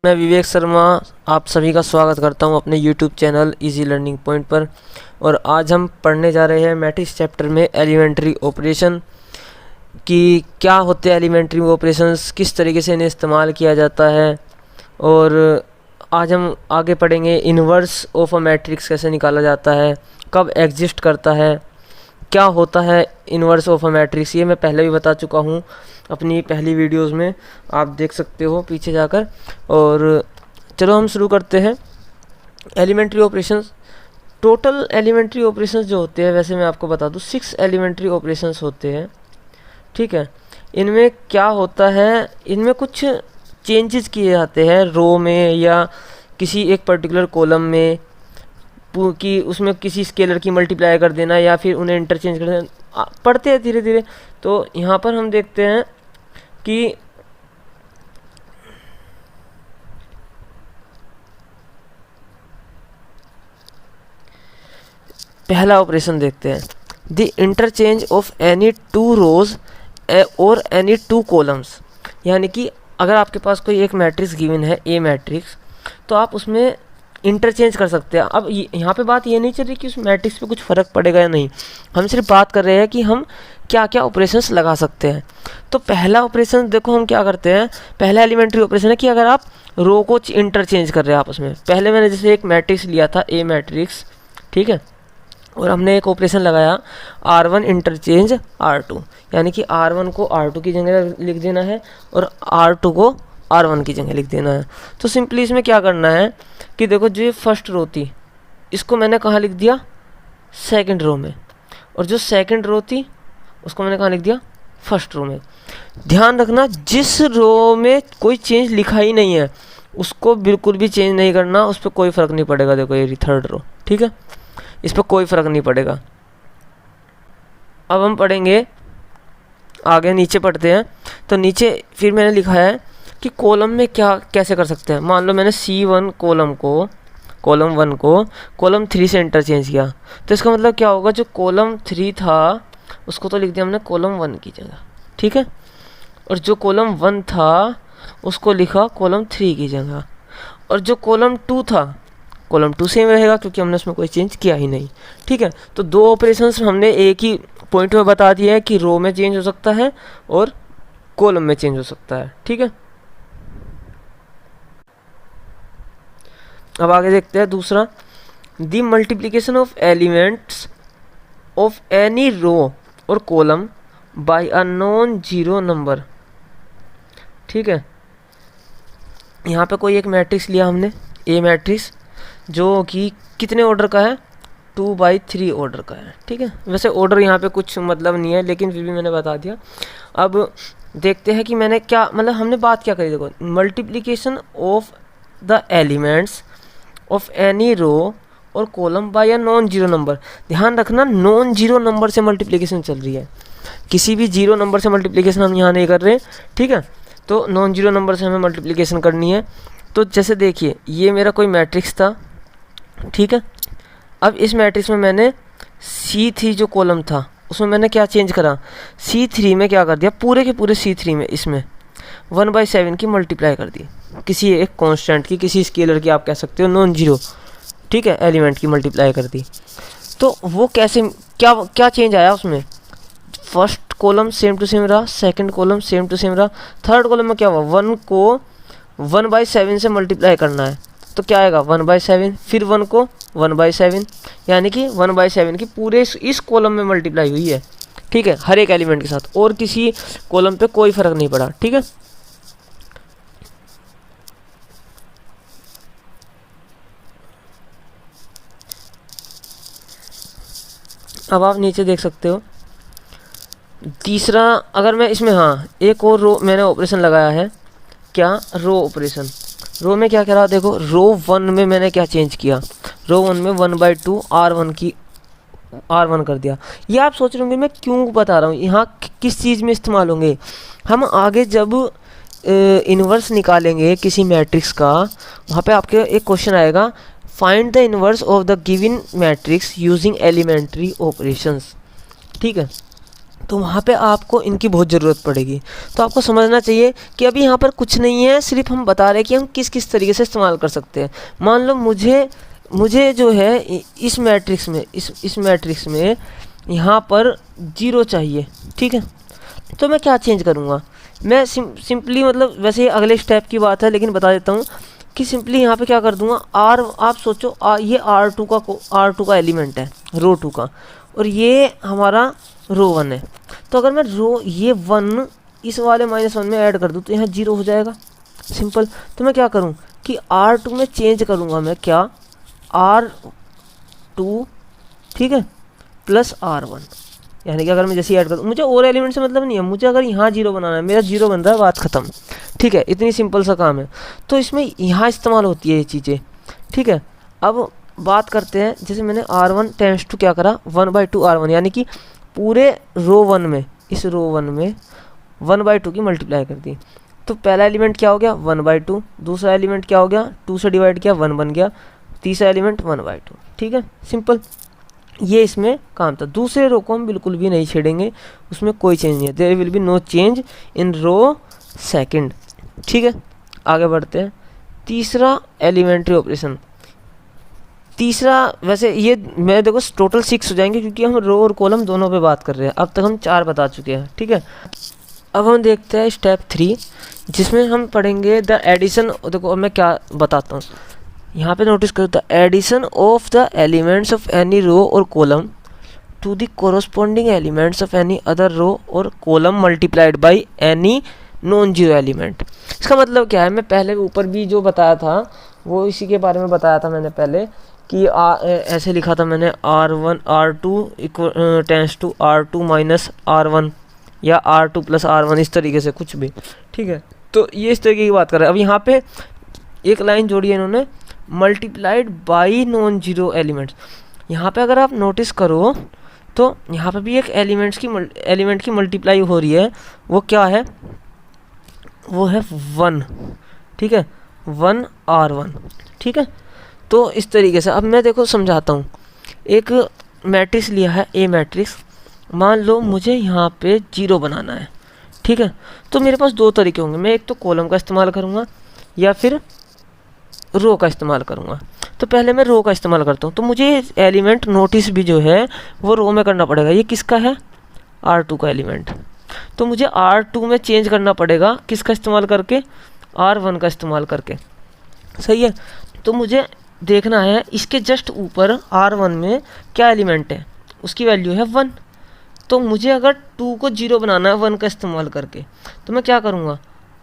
मैं विवेक शर्मा आप सभी का स्वागत करता हूं अपने YouTube channel easy learning point पर। और आज हम पढ़ने जा रहे हैं मैट्रिक्स चैप्टर में एलिमेंट्री ऑपरेशन की क्या होते हैं एलिमेंट्री ऑपरेशंस, किस तरीके से इन्हें इस्तेमाल किया जाता है। और आज हम आगे पढ़ेंगे इन्वर्स ऑफ अ मैट्रिक्स कैसे निकाला जाता है, कब एग्जिस्ट करता है, क्या होता है इन्वर्स ऑफ अ मैट्रिक्स। ये मैं पहले भी बता चुका हूँ अपनी पहली वीडियोस में, आप देख सकते हो पीछे जाकर। और चलो हम शुरू करते हैं। Elementary operations, total elementary operations जो होते हैं, वैसे मैं आपको बता दूँ 6 एलिमेंट्री ऑपरेशंस होते हैं, ठीक है। इनमें क्या होता है, इनमें कुछ चेंजेस किए जाते हैं रो में या किसी एक पर्टिकुलर कॉलम में, कि उसमें किसी स्केलर की मल्टीप्लाई कर देना या फिर उन्हें इंटरचेंज कर देना। पढ़ते हैं धीरे धीरे। तो यहाँ पर हम देखते हैं कि पहला ऑपरेशन देखते हैं, the interchange of any two rows और एनी टू कॉलम्स। यानी कि अगर आपके पास कोई एक मैट्रिक्स गिवन है, ए मैट्रिक्स, तो आप उसमें इंटरचेंज कर सकते हैं। अब यहाँ पे बात ये नहीं चल रही कि उस मैट्रिक्स पे कुछ फ़र्क पड़ेगा या नहीं, हम सिर्फ बात कर रहे हैं कि हम क्या क्या ऑपरेशंस लगा सकते हैं। तो पहला ऑपरेशन देखो हम क्या करते हैं, पहला एलिमेंट्री ऑपरेशन है कि अगर आप रो को इंटरचेंज कर रहे हैं आपस में। पहले मैंने जैसे एक मैट्रिक्स लिया था, ए मैट्रिक्स, ठीक है, और हमने एक ऑपरेशन लगाया R1 इंटरचेंज R2, यानी कि R1 को R2 की जगह लिख देना है और R2 को R1 की जगह लिख देना है। तो सिंपली इसमें क्या करना है कि देखो, जो ये फर्स्ट रो थी इसको मैंने कहाँ लिख दिया, सेकंड रो में, और जो सेकंड रो थी उसको मैंने कहाँ लिख दिया, फर्स्ट रो में। ध्यान रखना, जिस रो में कोई चेंज लिखा ही नहीं है उसको बिल्कुल भी चेंज नहीं करना, उस पर कोई फ़र्क नहीं पड़ेगा। देखो ये थर्ड रो, ठीक है, इस पर कोई फ़र्क नहीं पड़ेगा। अब हम पढ़ेंगे आगे, नीचे पढ़ते हैं। तो नीचे फिर मैंने लिखा है कि कॉलम में क्या कैसे कर सकते हैं। मान लो मैंने C1 कॉलम 1 को कॉलम 3 से इंटरचेंज किया, तो इसका मतलब क्या होगा, जो कॉलम 3 था उसको तो लिख दिया हमने कॉलम 1 की जगह, ठीक है, और जो कॉलम 1 था उसको लिखा कॉलम 3 की जगह, और जो कॉलम 2 था कॉलम 2 सेम रहेगा क्योंकि हमने उसमें कोई चेंज किया ही नहीं, ठीक है। तो दो ऑपरेशंस हमने एक ही पॉइंट में बता दिया है कि रो में चेंज हो सकता है और कॉलम में चेंज हो सकता है, ठीक है। अब आगे देखते हैं दूसरा, the multiplication of elements of any row और column by a non zero number, ठीक है। यहाँ पे कोई एक मैट्रिक्स लिया हमने, ए मैट्रिक्स, जो कि कितने ऑर्डर का है, 2/3 ऑर्डर का है, ठीक है। वैसे ऑर्डर यहाँ पे कुछ मतलब नहीं है, लेकिन फिर भी मैंने बता दिया। अब देखते हैं कि मैंने क्या मतलब, हमने बात क्या करी। देखो, multiplication of the elements of any row और column by a non zero number. ध्यान रखना, नॉन जीरो नंबर से मल्टीप्लिकेशन चल रही है, किसी भी जीरो नंबर से मल्टीप्लिकेशन हम यहाँ नहीं कर रहे, ठीक है। तो नॉन जीरो नंबर से हमें मल्टीप्लिकेशन करनी है। तो जैसे देखिए, ये मेरा कोई मैट्रिक्स था, ठीक है। अब इस मैट्रिक्स में मैंने C3 जो कॉलम था उसमें मैंने क्या चेंज करा, C3 में क्या कर दिया, पूरे के पूरे C3 में इसमें 1/7 की मल्टीप्लाई कर दी, किसी एक कांस्टेंट की, किसी स्केलर की आप कह सकते हो, नॉन जीरो, ठीक है, एलिमेंट की मल्टीप्लाई कर दी। तो वो कैसे, क्या क्या चेंज आया उसमें, first column same to same रहा, second column same to same रहा, थर्ड कॉलम में क्या हुआ, 1 को 1/7 से मल्टीप्लाई करना है, तो क्या आएगा 1/7, फिर 1 को 1/7, यानी कि 1/7 की पूरे इस कॉलम में मल्टीप्लाई हुई है, ठीक है, हर एक एलिमेंट के साथ, और किसी कॉलम पे कोई फ़र्क नहीं पड़ा, ठीक है। अब आप नीचे देख सकते हो तीसरा, अगर मैं इसमें, हाँ, एक और रो मैंने ऑपरेशन लगाया है, क्या, रो ऑपरेशन। रो में क्या करा, देखो रो 1 में मैंने क्या चेंज किया, रो 1 में 1/2 R1 कर दिया। ये आप सोच रहे होंगे मैं क्यों बता रहा हूँ, यहाँ किस चीज़ में इस्तेमाल होंगे, हम आगे जब इन्वर्स निकालेंगे किसी मैट्रिक्स का, वहाँ पे आपके एक क्वेश्चन आएगा, find the inverse of the given matrix using elementary operations, ठीक है। तो वहाँ पे आपको इनकी बहुत ज़रूरत पड़ेगी। तो आपको समझना चाहिए कि अभी यहाँ पर कुछ नहीं है, सिर्फ हम बता रहे हैं कि हम किस किस तरीके से इस्तेमाल कर सकते हैं। मान लो मुझे जो है इस मैट्रिक्स में यहाँ पर 0 चाहिए, ठीक है। तो मैं क्या चेंज करूँगा, मैं सिंपली मतलब वैसे ये अगले स्टेप की बात है, लेकिन बता देता हूँ कि सिंपली यहाँ पे क्या कर दूँगा, आप सोचो ये R2 का एलिमेंट है, रो 2 का, और ये हमारा रो 1 है। तो अगर मैं ये 1 इस वाले -1 में ऐड कर दूँ तो यहाँ 0 हो जाएगा, सिंपल। तो मैं क्या करूँ कि R2 में चेंज करूँगा, मैं क्या R2, ठीक है, प्लस R1, यानी कि अगर मैं जैसे ऐड करूँ, मुझे और एलिमेंट से मतलब नहीं है, मुझे अगर यहाँ 0 बनाना है, मेरा 0 बन रहा है, बात ख़त्म, ठीक है। इतनी सिंपल सा काम है। तो इसमें यहाँ इस्तेमाल होती है ये चीज़ें, ठीक है। अब बात करते हैं, जैसे मैंने R1 टेंस टू क्या करा, 1/2 R1, यानी कि पूरे रो 1 में, इस रो 1 में 1/2 की मल्टीप्लाई कर दी। तो पहला एलिमेंट क्या हो गया, 1/2, दूसरा एलिमेंट क्या हो गया, 2 से डिवाइड किया 1 बन गया, तीसरा एलिमेंट 1/2, ठीक है, सिंपल। ये इसमें काम था। दूसरे रो को हम बिल्कुल भी नहीं छेड़ेंगे, उसमें कोई चेंज नहीं है, there will be no change in row second, ठीक है। आगे बढ़ते हैं, तीसरा एलिमेंट्री ऑपरेशन। तीसरा, वैसे ये मैं देखो टोटल 6 हो जाएंगे क्योंकि हम रो और कॉलम दोनों पे बात कर रहे हैं। अब तक हम 4 बता चुके हैं, ठीक है। अब हम देखते हैं स्टेप 3, जिसमें हम पढ़ेंगे द एडिशन। देखो अब मैं क्या बताता हूँ, यहाँ पे नोटिस करो, the addition of the elements of any row और column to the corresponding elements of any other row और column multiplied by any non zero element. इसका मतलब क्या है, मैं पहले ऊपर भी जो बताया था वो इसी के बारे में बताया था मैंने पहले, कि ऐसे लिखा था मैंने, R2 tense to R2 minus R1 या R2 प्लस R1, इस तरीके से कुछ भी, ठीक है। तो ये इस तरीके की बात कर रहा है। अब यहाँ पे एक लाइन जोड़ी है इन्होंने, multiplied by non zero elements. यहाँ पे अगर आप नोटिस करो तो यहाँ पे भी एक एलिमेंट की मल्टीप्लाई हो रही है। वो क्या है, वो है 1, ठीक है, 1 R1, ठीक है। तो इस तरीके से अब मैं देखो समझाता हूँ। एक मैट्रिक्स लिया है, ए मैट्रिक्स, मान लो मुझे यहाँ पे 0 बनाना है, ठीक है। तो मेरे पास 2 तरीके होंगे, मैं एक तो कॉलम का इस्तेमाल करूँगा या फिर रो का इस्तेमाल करूँगा। तो पहले मैं रो का इस्तेमाल करता हूँ। तो मुझे एलिमेंट नोटिस भी जो है वो रो में करना पड़ेगा। ये किसका है, R2 का एलिमेंट। तो मुझे R2 में चेंज करना पड़ेगा, किसका इस्तेमाल करके, R1 का इस्तेमाल करके, सही है। तो मुझे देखना है इसके जस्ट ऊपर R1 में क्या एलिमेंट है, उसकी वैल्यू है 1। तो मुझे अगर 2 को 0 बनाना है 1 का इस्तेमाल करके, तो मैं क्या करूँगा,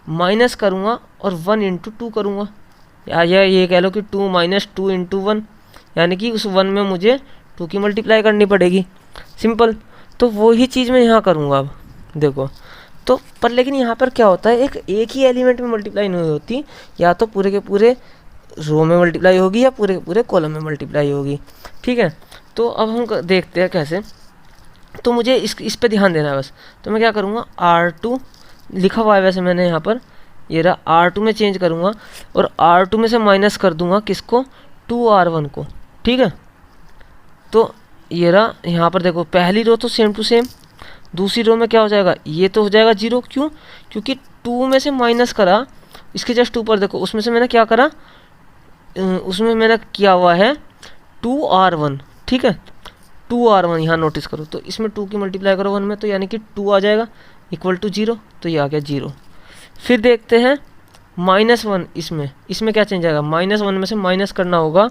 माइनस करूँगा और 1 इंटू 2 करूँगा, या ये कह लो कि 2 माइनस 2 इंटू 1, यानी कि उस 1 में मुझे 2 की मल्टीप्लाई करनी पड़ेगी, सिंपल। तो वही चीज़ मैं यहाँ करूँगा। अब देखो तो पर लेकिन यहाँ पर क्या होता है, एक ही एलिमेंट में मल्टीप्लाई नहीं होती, या तो पूरे के पूरे रो में मल्टीप्लाई होगी या पूरे के पूरे कॉलम में मल्टीप्लाई होगी, ठीक है। तो अब हम देखते हैं कैसे। तो मुझे इस पे ध्यान देना है बस। तो मैं क्या करूँगा, R2 लिखा हुआ है वैसे मैंने यहाँ पर, ये रहा, R2 में चेंज करूँगा और R2 में से माइनस कर दूँगा किसको, 2R1 को, ठीक है। तो ये रहा, यहाँ पर देखो पहली रो तो सेम टू सेम, दूसरी रो में क्या हो जाएगा, ये तो हो जाएगा 0, क्यों, क्योंकि 2 में से माइनस करा, इसके जस्ट ऊपर देखो उसमें से मैंने क्या करा, उसमें मैंने किया हुआ है 2R1, ठीक है, 2R1 यहाँ नोटिस करो। तो इसमें 2 की मल्टीप्लाई करो 1 में, तो यानी कि 2 आ जाएगा इक्वल टू 0, तो ये आ गया 0। फिर देखते हैं -1, इसमें क्या चेंज आएगा, -1 में से माइनस करना होगा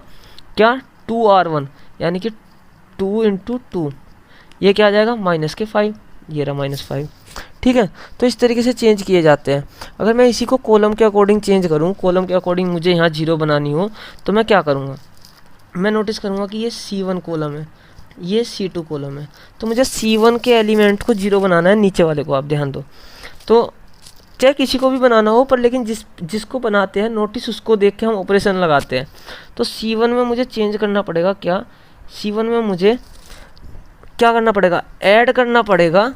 क्या, 2R1, यानी कि 2 इंटू 2, ये क्या आ जाएगा, -5, ये रहा -5, ठीक है। तो इस तरीके से चेंज किए जाते हैं। अगर मैं इसी को कॉलम के अकॉर्डिंग चेंज करूँ, कॉलम के अकॉर्डिंग मुझे यहाँ 0 बनानी हो, तो मैं क्या करूँगा, मैं नोटिस करूँगा कि ये C1 कॉलम है, ये C2 कॉलम है। तो मुझे C1 के एलिमेंट को 0 बनाना है, नीचे वाले को आप ध्यान दो। तो चाहे किसी को भी बनाना हो, पर लेकिन जिसको बनाते हैं नोटिस, उसको देख के हम ऑपरेशन लगाते हैं। तो C1 में मुझे चेंज करना पड़ेगा क्या, C1 में मुझे क्या करना पड़ेगा, ऐड करना पड़ेगा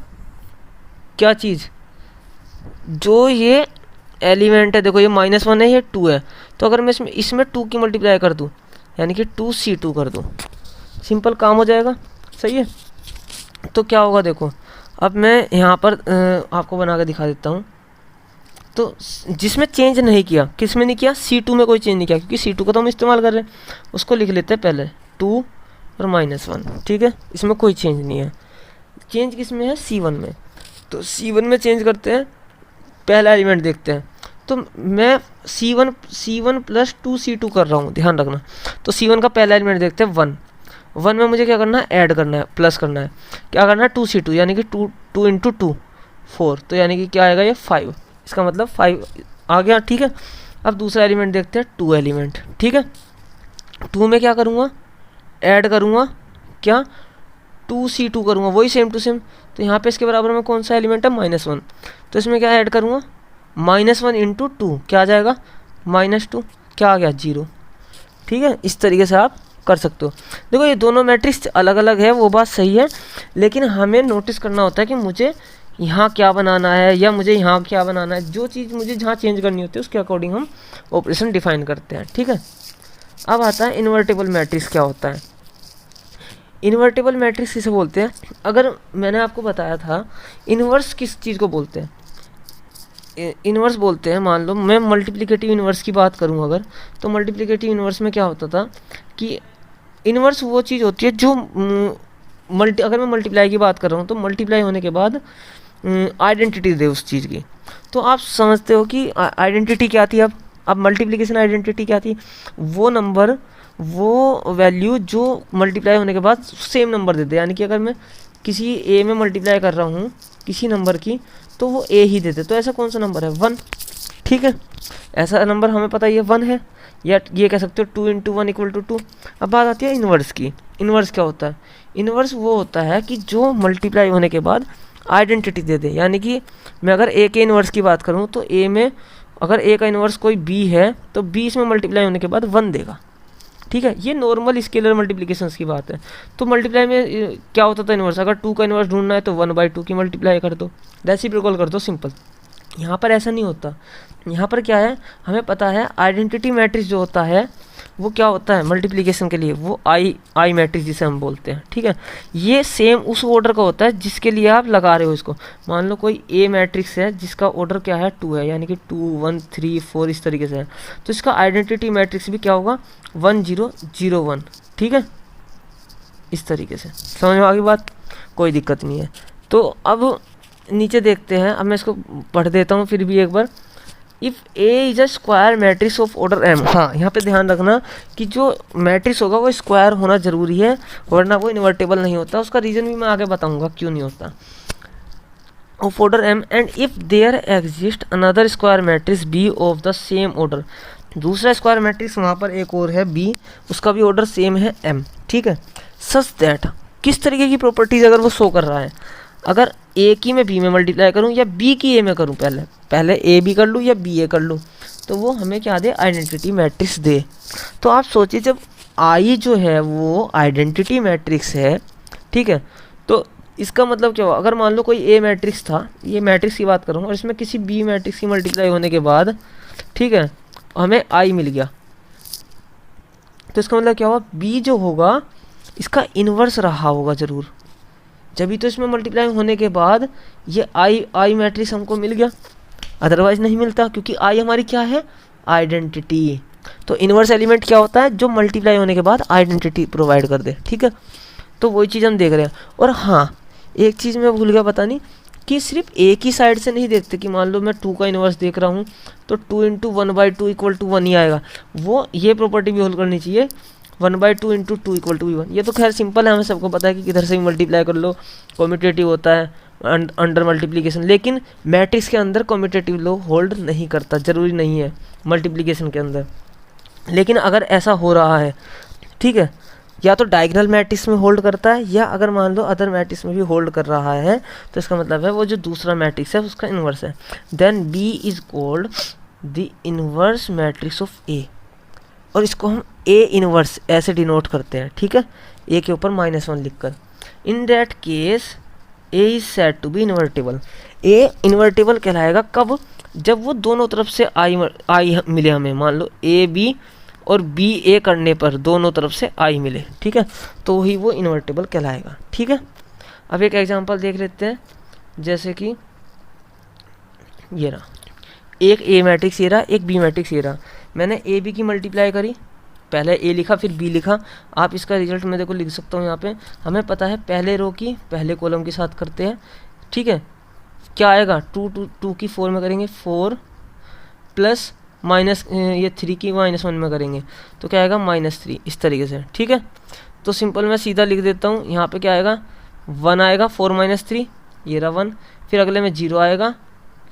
क्या चीज़, जो ये एलिमेंट है, देखो ये -1 है, ये 2 है। तो अगर मैं इसमें 2 की मल्टीप्लाई कर दूँ, यानी कि 2C2 कर दूँ, सिंपल काम हो जाएगा, सही है। तो क्या होगा देखो, अब मैं यहाँ पर आपको बना कर दिखा देता हूँ। तो जिसमें चेंज नहीं किया, किस में नहीं किया, C2 में कोई चेंज नहीं किया, क्योंकि C2 का तो हम इस्तेमाल कर रहे हैं। उसको लिख लेते हैं पहले 2 और -1, ठीक है। इसमें कोई चेंज नहीं है। चेंज किस में है, C1 में। तो C1 में चेंज करते हैं, पहला एलिमेंट देखते हैं। तो मैं C1 प्लस 2C2 कर रहा हूँ, ध्यान रखना। तो C1 का पहला एलिमेंट देखते हैं 1 में मुझे क्या करना है, ऐड करना है, प्लस करना है। क्या करना है, 2C2 यानी कि 2 इंटू 2 4, तो यानी कि क्या आएगा ये 5। इसका मतलब 5 आ गया, ठीक है। अब दूसरा एलिमेंट देखते हैं, 2 एलिमेंट, ठीक है। 2 में क्या करूँगा, ऐड करूँगा, क्या 2C2 करूँगा, वही सेम टू सेम। तो यहाँ पे इसके बराबर में कौन सा एलिमेंट है, -1। तो इसमें क्या ऐड करूँगा, -1 इंटू 2 क्या आ जाएगा, -2, क्या आ गया 0, ठीक है। इस तरीके से आप कर सकते हो। देखो ये दोनों मैट्रिक्स अलग अलग है, वो बात सही है, लेकिन हमें नोटिस करना होता है कि मुझे यहाँ क्या बनाना है या मुझे यहाँ क्या बनाना है। जो चीज़ मुझे जहाँ चेंज करनी होती है उसके अकॉर्डिंग हम ऑपरेशन डिफाइन करते हैं, ठीक है। अब आता है इन्वर्टेबल मैट्रिक्स क्या होता है। इन्वर्टेबल मैट्रिक्स किसे बोलते हैं, अगर मैंने आपको बताया था इन्वर्स किस चीज़ को बोलते हैं, इन्वर्स बोलते हैं, मान लो मैं मल्टीप्लिकेटिव इन्वर्स की बात करूं अगर, तो मल्टीप्लिकेटिव इन्वर्स में क्या होता था कि इन्वर्स वो चीज़ होती है जो अगर मैं मल्टीप्लाई की बात कर रहा हूँ तो मल्टीप्लाई होने के बाद आइडेंटिटी दे उस चीज़ की। तो आप समझते हो कि आइडेंटिटी क्या थी। अब मल्टीप्लिकेशन आइडेंटिटी क्या थी, वो नंबर, वो वैल्यू जो मल्टीप्लाई होने के बाद सेम नंबर देते। यानी कि अगर मैं किसी ए में मल्टीप्लाई कर रहा हूँ किसी नंबर की, तो वो ए ही देते। तो ऐसा कौन सा नंबर है, 1, ठीक है। ऐसा नंबर हमें पता ये 1 है, या ये कह सकते हो 2 इंटू 1 इक्वल टू 2। अब बात आती है इन्वर्स की। इन्वर्स क्या होता है, इन्वर्स वो होता है कि जो मल्टीप्लाई होने के बाद आइडेंटिटी दे दे। यानी कि मैं अगर ए के इन्वर्स की बात करूँ तो ए में अगर ए का इन्वर्स कोई बी है तो बी इसमें मल्टीप्लाई होने के बाद 1 देगा, ठीक है। ये नॉर्मल स्केलर मल्टीप्लिकेशंस की बात है। तो मल्टीप्लाई में क्या होता था इन्वर्स, अगर 2 का इन्वर्स ढूंढना है तो 1/2 की मल्टीप्लाई कर दो, रेसिप्रोकल कर दो, सिंपल। यहाँ पर ऐसा नहीं होता। यहाँ पर क्या है, हमें पता है आइडेंटिटी मैट्रिक्स जो होता है वो क्या होता है मल्टीप्लिकेशन के लिए, वो आई मैट्रिक्स जिसे हम बोलते हैं, ठीक है। ये सेम उस ऑर्डर का होता है जिसके लिए आप लगा रहे हो इसको। मान लो कोई ए मैट्रिक्स है जिसका ऑर्डर क्या है 2 है, यानी कि 2 1 3 4 इस तरीके से है। तो इसका आइडेंटिटी मैट्रिक्स भी क्या होगा, 1 0 0 1, ठीक है। इस तरीके से समझ में आ गई बात, कोई दिक्कत नहीं है। तो अब नीचे देखते हैं, अब मैं इसको पढ़ देता हूँ फिर भी एक बार। If A is a square matrix of order m, हाँ यहाँ पे ध्यान रखना कि जो मैट्रिक्स होगा वो स्क्वायर होना ज़रूरी है, वरना वो इन्वर्टेबल नहीं होता। उसका रीज़न भी मैं आगे बताऊँगा क्यों नहीं होता। Of order M and if there exist another square matrix B of the same order, दूसरा स्क्वायर मैट्रिक्स वहाँ पर एक और है बी, उसका भी ऑर्डर सेम है एम, ठीक है। सच दैट, किस तरीके की प्रॉपर्टीज़ अगर वो शो कर रहा है, अगर ए की मैं बी में मल्टीप्लाई करूं या बी की ए में करूं, पहले ए बी कर लूं या बी ए कर लूं, तो वो हमें क्या दे, आइडेंटिटी मैट्रिक्स दे। तो आप सोचिए जब आई जो है वो आइडेंटिटी मैट्रिक्स है, ठीक है, तो इसका मतलब क्या हुआ, अगर मान लो कोई ए मैट्रिक्स था, ये मैट्रिक्स की बात करूँ, और इसमें किसी बी मैट्रिक्स की मल्टीप्लाई होने के बाद, ठीक है, हमें आई मिल गया, तो इसका मतलब क्या हुआ, बी जो होगा इसका इन्वर्स रहा होगा ज़रूर, जब भी तो इसमें मल्टीप्लाई होने के बाद ये आई मैट्रिक्स हमको मिल गया, अदरवाइज नहीं मिलता, क्योंकि आई हमारी क्या है, आइडेंटिटी। तो इन्वर्स एलिमेंट क्या होता है, जो मल्टीप्लाई होने के बाद आइडेंटिटी प्रोवाइड कर दे, ठीक है। तो वही चीज़ हम देख रहे हैं। और हाँ, एक चीज़ मैं भूल गया बतानी, कि सिर्फ एक ही साइड से नहीं देखते कि मान लो मैं 2 का इन्वर्स देख रहा हूँ तो 2 इंटू 1/2 इक्वल टू 1 ही आएगा, वो ये प्रॉपर्टी भी होल्ड करनी चाहिए, 1/2 इंटू 2 इक्वल टू 1। ये तो खैर सिंपल है, हमें सबको पता है कि किधर से भी मल्टीप्लाई कर लो, कम्यूटेटिव होता है अंडर मल्टीप्लिकेशन। लेकिन मैट्रिक्स के अंदर कम्यूटेटिव लॉ होल्ड नहीं करता, ज़रूरी नहीं है मल्टीप्लिकेशन के अंदर। लेकिन अगर ऐसा हो रहा है, ठीक है, या तो डायगोनल मैट्रिक्स में होल्ड करता है, या अगर मान लो अदर मैट्रिक्स में भी होल्ड कर रहा है, तो इसका मतलब है वो जो दूसरा मैट्रिक्स है उसका इन्वर्स है। Then B is called the inverse matrix of A, और इसको हम ए इन्वर्स ऐसे डिनोट करते हैं, ठीक है, ए के ऊपर -1 लिखकर। In that case A is said to be invertible. A invertible कहलाएगा कब, जब वो दोनों तरफ से आई मिले हमें, मान लो ए बी और बी ए करने पर दोनों तरफ से आई मिले, ठीक है, तो ही वो इन्वर्टेबल कहलाएगा, ठीक है। अब एक एग्जांपल देख लेते हैं। जैसे कि ये रहा, एक ए मैट्रिक्स ये रहा, एक बी मैट्रिक्स ये रहा। मैंने ए बी की मल्टीप्लाई करी, पहले ए लिखा फिर बी लिखा। आप इसका रिजल्ट मैं देखो लिख सकता हूँ यहाँ पे। हमें पता है पहले रो की पहले कॉलम के साथ करते हैं, ठीक है। क्या आएगा, टू की 4 में करेंगे, 4 प्लस माइनस ये 3 की -1 में करेंगे तो क्या आएगा -3, इस तरीके से, ठीक है। तो सिंपल मैं सीधा लिख देता हूँ, यहाँ पे क्या आएगा 1 आएगा, 4 - 3 ये रहा 1, फिर अगले में 0 आएगा,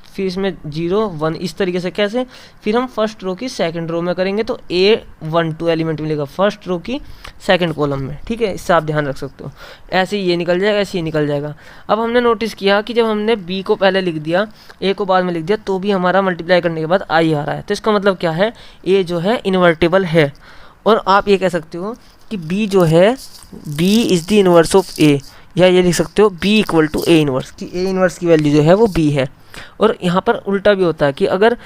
फिर इसमें 0 1, इस तरीके से। कैसे, फिर हम फर्स्ट रो की सेकंड रो में करेंगे तो A12 एलिमेंट मिलेगा फर्स्ट रो की सेकंड कॉलम में, ठीक है। इससे आप ध्यान रख सकते हो, ऐसे ही ये निकल जाएगा, ऐसे ही निकल जाएगा। अब हमने नोटिस किया कि जब हमने B को पहले लिख दिया, A को बाद में लिख दिया, तो भी हमारा मल्टीप्लाई करने के बाद I आ रहा है। तो इसका मतलब क्या है, A जो है इन्वर्टेबल है। और आप ये कह सकते हो कि B जो है, B is the inverse of A, या ये लिख सकते हो B equal to A inverse, कि A इन्वर्स की वैल्यू जो है वो B है। और यहाँ पर उल्टा भी होता है कि अगर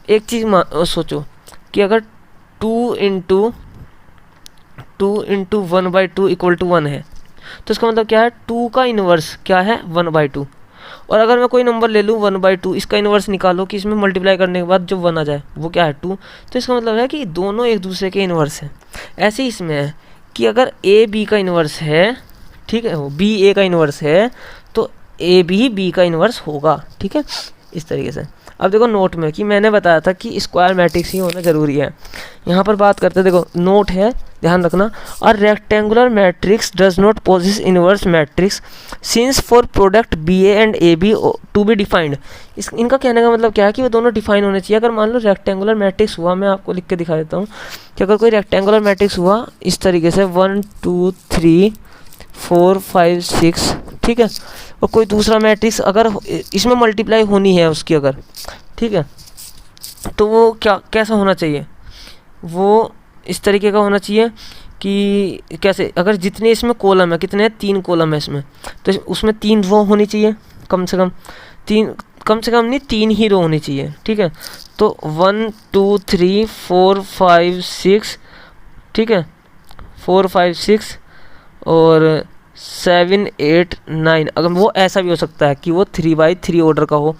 एक चीज़ सोचो कि अगर 2 इंटू 1/2 इक्वल टू 1 है, तो इसका मतलब क्या है, 2 का इन्वर्स क्या है 1/2। और अगर मैं कोई नंबर ले लूँ 1/2, इसका इन्वर्स निकालो कि इसमें मल्टीप्लाई करने के बाद जो 1 आ जाए वो क्या है 2। तो इसका मतलब है कि दोनों एक दूसरे के इन्वर्स हैं। ऐसे ही इसमें है कि अगर A B का इन्वर्स है, ठीक है, वो B A का इन्वर्स है, तो A भी B का इन्वर्स होगा, ठीक है, इस तरीके से। अब देखो नोट में कि मैंने बताया था कि स्क्वायर मैट्रिक्स ही होना ज़रूरी है। यहाँ पर बात करते हैं, देखो नोट है, ध्यान रखना, और rectangular matrix does not possess inverse matrix since for product BA and AB to be defined. इनका कहने का मतलब क्या है कि वो दोनों डिफाइन होने चाहिए। अगर मान लो रेक्टेंगुलर मैट्रिक्स हुआ, मैं आपको लिख के दिखा देता हूँ कि अगर कोई रेक्टेंगुलर मैट्रिक्स हुआ इस तरीके से 1 2 3 4 5 6, ठीक है, और कोई दूसरा मैट्रिक्स अगर इसमें मल्टीप्लाई होनी है उसकी अगर, ठीक है, तो वो कैसा होना चाहिए, वो इस तरीके का होना चाहिए कि कैसे, अगर जितने इसमें कॉलम है, कितने 3 कॉलम है इसमें, तो उसमें 3 रो होनी चाहिए कम से कम, कम से कम नहीं 3 ही रो होनी चाहिए, ठीक है। तो 1 2 3 4 5 6, ठीक है, 4 5 6 और 7 8 9। अगर वो ऐसा भी हो सकता है कि वो 3/3 ऑर्डर का हो।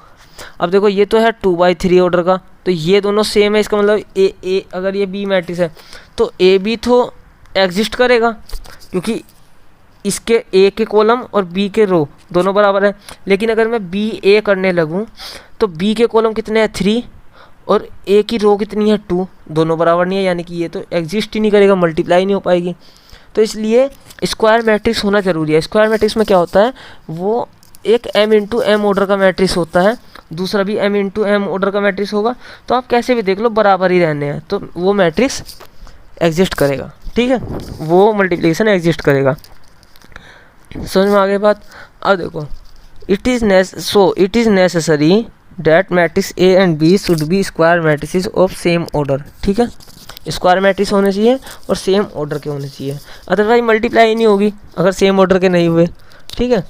अब देखो ये तो है 2/3 ऑर्डर का, तो ये दोनों सेम है, इसका मतलब ए अगर ये बी मैट्रिक्स है तो ए बी तो एग्जिस्ट करेगा, क्योंकि इसके ए के कॉलम और बी के रो दोनों बराबर है। लेकिन अगर मैं बी ए करने लगूँ तो बी के कॉलम कितने हैं 3 और ए की रो कितनी है 2, दोनों बराबर नहीं है, यानी कि ये तो एग्जिस्ट ही नहीं करेगा, मल्टीप्लाई नहीं हो पाएगी। तो इसलिए स्क्वायर मैट्रिक्स होना ज़रूरी है। स्क्वायर मैट्रिक्स में क्या होता है, वो एक m इंटू एम ऑर्डर का मैट्रिक्स होता है, दूसरा भी m इंटू एम ऑर्डर का मैट्रिक्स होगा। तो आप कैसे भी देख लो बराबर ही रहने हैं, तो वो मैट्रिक्स एग्जिस्ट करेगा, ठीक है, वो मल्टीप्लिकेशन एग्जिस्ट करेगा। समझ में आ गई बात। अब देखो it is necessary that matrix A and B should be square matrix of same order, ठीक है, स्क्वायर मैट्रिक्स होने चाहिए और सेम ऑर्डर के होने चाहिए, अदरवाइज मल्टीप्लाई ही नहीं होगी अगर सेम ऑर्डर के नहीं हुए, ठीक है।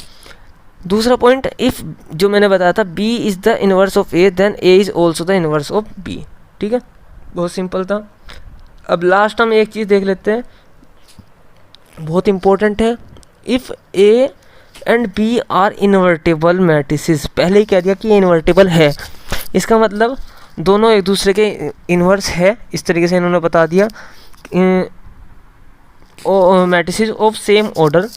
दूसरा पॉइंट, इफ़ जो मैंने बताया था B is the inverse of A then A is also the inverse of B, ठीक है, बहुत सिंपल था। अब लास्ट हम एक चीज़ देख लेते हैं, बहुत इंपॉर्टेंट है। If A and B are invertible matrices, पहले ही कह दिया कि ये इन्वर्टेबल है, इसका मतलब दोनों एक दूसरे के इन्वर्स है, इस तरीके से इन्होंने बता दिया, matrices of same order,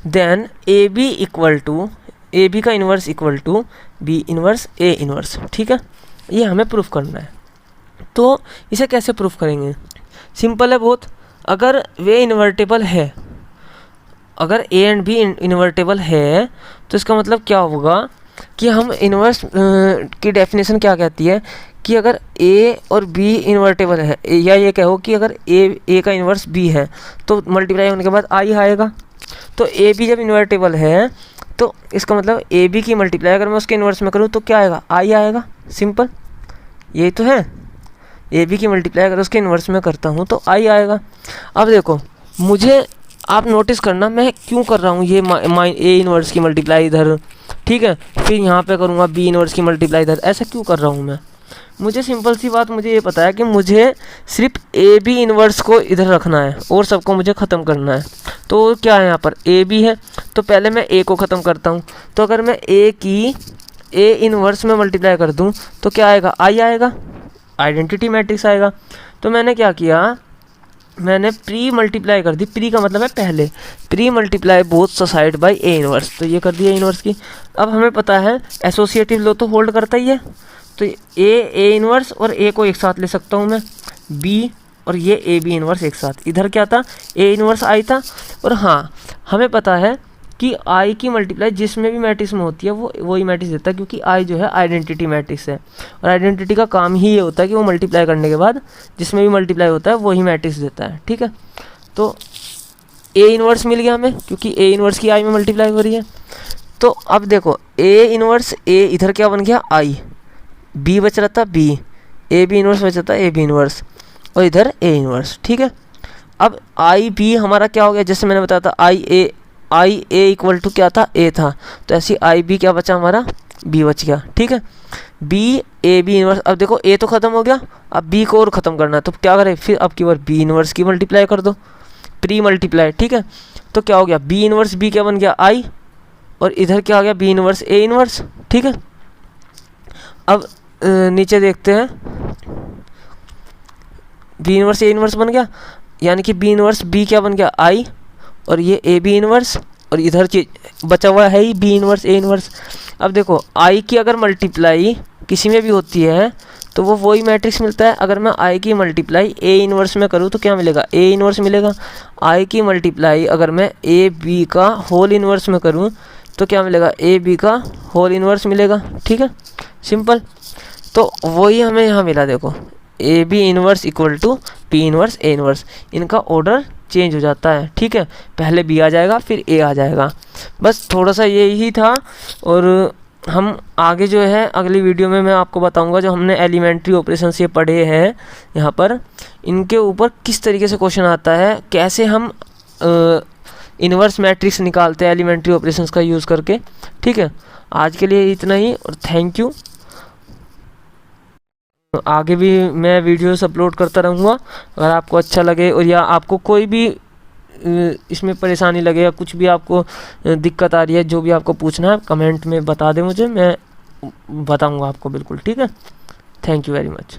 then A B का inverse equal to B inverse A inverse, ठीक है, ये हमें प्रूफ करना है। तो इसे कैसे प्रूफ करेंगे, सिंपल है बहुत। अगर वे इन्वर्टेबल है, अगर A एंड B इन्वर्टेबल है तो इसका मतलब क्या होगा कि हम इन्वर्स की डेफिनेशन क्या कहती है कि अगर A और B इन्वर्टेबल है, या ये कहो कि अगर A का इन्वर्स B है तो मल्टीप्लाई होने के बाद I आएगा। तो A B जब इन्वर्टेबल है तो इसका मतलब A B की मल्टीप्लाई अगर मैं उसके इन्वर्स में करूँ तो क्या आएगा, I आएगा, सिंपल यही तो है। A B की मल्टीप्लाई अगर उसके इन्वर्स में करता हूँ तो I आएगा। अब देखो मुझे, आप नोटिस करना मैं क्यों कर रहा हूँ ये A इन्वर्स की मल्टीप्लाई इधर, ठीक है, फिर यहाँ पे करूँगा B इन्वर्स की मल्टीप्लाई इधर, ऐसा क्यों कर रहा हूँ मैं। मुझे सिंपल सी बात, मुझे ये पता है कि मुझे सिर्फ ए बी इन्वर्स को इधर रखना है और सबको मुझे ख़त्म करना है। तो क्या है यहाँ पर ए बी है, तो पहले मैं ए को ख़त्म करता हूँ। तो अगर मैं ए की ए इनवर्स में मल्टीप्लाई कर दूँ तो क्या आएगा, आई आएगा, आइडेंटिटी मैट्रिक्स आएगा। तो मैंने क्या किया, मैंने प्री मल्टीप्लाई कर दी, प्री का मतलब है पहले, pre multiply both side by A inverse, तो ये कर दिया इनवर्स की। अब हमें पता है एसोसिएटिव लो तो होल्ड करता ही है, तो ए इनवर्स और ए को एक साथ ले सकता हूँ मैं, बी और ये ए बी इनवर्स एक साथ। इधर क्या था, ए इनवर्स आई था। और हाँ, हमें पता है कि आई की मल्टीप्लाई जिसमें भी मैट्रिक्स में होती है वो वही मैट्रिक्स देता है, क्योंकि आई जो है आइडेंटिटी मैट्रिक्स है, और आइडेंटिटी का काम ही ये होता है कि वो मल्टीप्लाई करने के बाद जिसमें भी मल्टीप्लाई होता है वही मैट्रिक्स देता है। ठीक है, तो ए इनवर्स मिल गया हमें, क्योंकि ए इनवर्स की आई में मल्टीप्लाई हो रही है। तो अब देखो ए इनवर्स ए, इधर क्या बन गया आई, बी बच रहा था बी, ए बी इनवर्स बच रहा था ए बी इनवर्स, और इधर ए इनवर्स। ठीक है, अब आई बी हमारा क्या हो गया, जैसे मैंने बताया था आई ए इक्वल टू क्या था, ए था, तो ऐसी आई बी क्या बचा हमारा, बी बच गया। ठीक है, बी ए बी इनवर्स। अब देखो ए तो ख़त्म हो गया, अब बी को और ख़त्म करना है, तो क्या करें फिर, अब की बार बी इनवर्स की मल्टीप्लाई कर दो, प्री मल्टीप्लाई। ठीक है, तो क्या हो गया, बी इनवर्स बी क्या बन गया आई, और इधर क्या आ गया बी इनवर्स ए इनवर्स। ठीक है, अब नीचे देखते हैं, बी इनवर्स ए इनवर्स बन गया, यानी कि बी इनवर्स बी क्या बन गया आई, और ये ए बी इनवर्स, और इधर बचा हुआ है ही बी इनवर्स ए इनवर्स। अब देखो आई की अगर मल्टीप्लाई किसी में भी होती है तो वो वही मैट्रिक्स मिलता है। अगर मैं आई की मल्टीप्लाई ए इनवर्स में करूँ तो क्या मिलेगा, ए इनवर्स मिलेगा। आई की मल्टीप्लाई अगर मैं ए बी का होल इनवर्स में करूँ तो क्या मिलेगा, ए बी का होल इनवर्स मिलेगा। ठीक है, सिंपल। तो वही हमें यहाँ मिला, देखो A B inverse equal to P inverse A inverse, इनका ऑर्डर चेंज हो जाता है। ठीक है, पहले बी आ जाएगा फिर ए आ जाएगा, बस थोड़ा सा यही था। और हम आगे जो है अगली वीडियो में मैं आपको बताऊंगा, जो हमने एलिमेंट्री ऑपरेशंस ये पढ़े हैं यहाँ पर, इनके ऊपर किस तरीके से क्वेश्चन आता है, कैसे हम इन्वर्स मैट्रिक्स निकालते हैं एलिमेंट्री ऑपरेशंस का यूज़ करके। ठीक है, आज के लिए इतना ही, और थैंक यू। आगे भी मैं वीडियोस अपलोड करता रहूँगा, अगर आपको अच्छा लगे और या आपको कोई भी इसमें परेशानी लगे या कुछ भी आपको दिक्कत आ रही है, जो भी आपको पूछना है कमेंट में बता दें मुझे, मैं बताऊँगा आपको बिल्कुल। ठीक है, थैंक यू वेरी मच।